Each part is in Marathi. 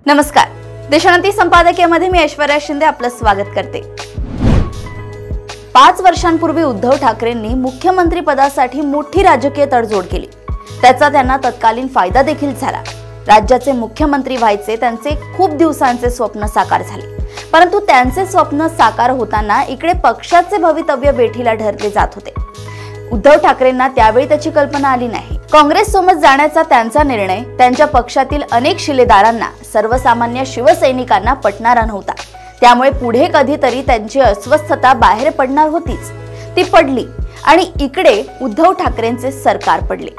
नमस्कार, देशोन्नती संपादकीयमध्ये मी ऐश्वर्या शिंदे आपलं स्वागत करते। 5 वर्षांपूर्वी उद्धव ठाकरेंनी मुख्यमंत्री पदासाठी मोठी राजकीय तडजोड केली। त्याचा त्यांना तत्कालीन फायदा देखील झाला। राज्याचे मुख्यमंत्री व्हायचे त्यांचे खूप दिवसांचे स्वप्न साकार झाले, परंतु त्यांचे स्वप्न साकार होताना इकडे पक्षाचे भवितव्य वेठीला धरले जात होते। उद्धव ठाकरेंना त्यावेळी त्याची कल्पना आली नाही। काँग्रेस सोबत जाण्याचा त्यांचा निर्णय त्यांच्या पक्षातील अनेक शिलेदारांना, सर्वसामान्य शिवसैनिकांना पटणारा नव्हता। त्यामुळे पुढे कधीतरी त्यांची अस्वस्थता बाहेर पडणार होतीच, ती पडली आणि इकडे उद्धव ठाकरेंचे सरकार पडले।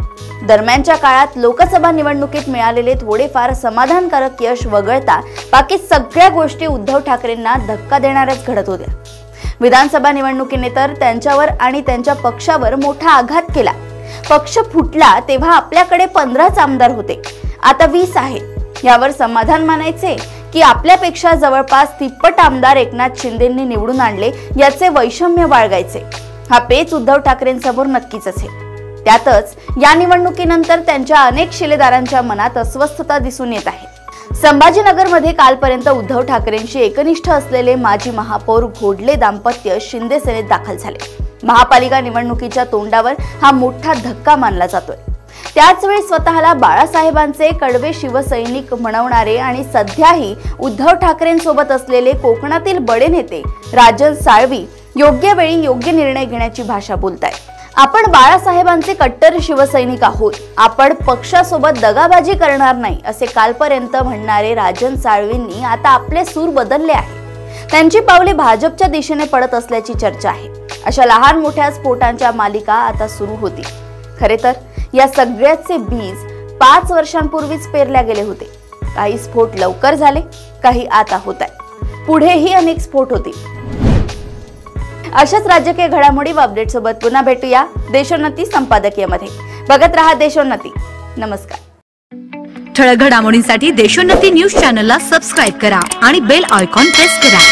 दरम्यानच्या काळात लोकसभा निवडणुकीत मिळालेले थोडेफार समाधानकारक यश वगळता बाकी सगळ्या गोष्टी उद्धव ठाकरेंना धक्का देणाऱ्याच घडत होत्या। विधानसभा निवडणुकीने तर त्यांच्यावर आणि त्यांच्या पक्षावर मोठा आघात केला। पक्ष फुटला तेव्हा आपल्याकडे 15च आमदार होते, आता 20 आहेत। यावर समाधान मानायचे की आपल्यापेक्षा जवळपास तिप्पट आमदार एकनाथ शिंदेंनी निवडून आणले याचे वैषम्य बाळगायचे? हा पेच उद्धव ठाकरेंसमोर नक्कीच असेल। त्यातच या निवडणुकीनंतर त्यांच्या अनेक शिलेदारांच्या मनात अस्वस्थता दिसून येत आहे। संभाजीनगरमध्ये कालपर्यंत उद्धव ठाकरेंशी एकनिष्ठ असलेले माजी महापौर घोडले दाम्पत्य शिंदे सेनेत दाखल झाले। महापालिका निवडणुकीच्या तोंडावर हा मोठा धक्का मानला जातोय। त्याचवेळी स्वतःला बाळासाहेबांचे कडवे शिवसैनिक म्हणवणारे आणि सध्याही उद्धव ठाकरेंसोबत असलेले कोकणातील बडे नेते राजन साळवी योग्य वेळी योग्य निर्णय घेण्याची भाषा बोलतायत। आपण बाळासाहेबांचे कट्टर शिवसैनिक आहोत, आपण पक्षासोबत दगाबाजी करणार नाही असे कालपर्यंत म्हणणारे राजन साळवींनी आता आपले सूर बदलले आहे। त्यांची पावले भाजपच्या दिशेने पडत असल्याची चर्चा आहे। अशा लहान मोठ्या स्फोटांच्या मालिका आता सुरू होती। खरे तर या सगळ्याचे बीज 5 वर्षांपूर्वीच पेरल्या गेले होते। काही स्फोट लवकर झाले, काही आता होत आहेत, पुढेही अनेक स्फोट होतील। अशाच राजकीय घडामोडी व अपडेट सोबत पुन्हा भेटूया देशोन्नती संपादकीयमध्ये। बघत रहा देशोन्नती। नमस्कार। ठळक घडामोडींसाठी देशोन्नती न्यूज चॅनलला सबस्क्राइब करा आणि बेल आयकॉन प्रेस करा।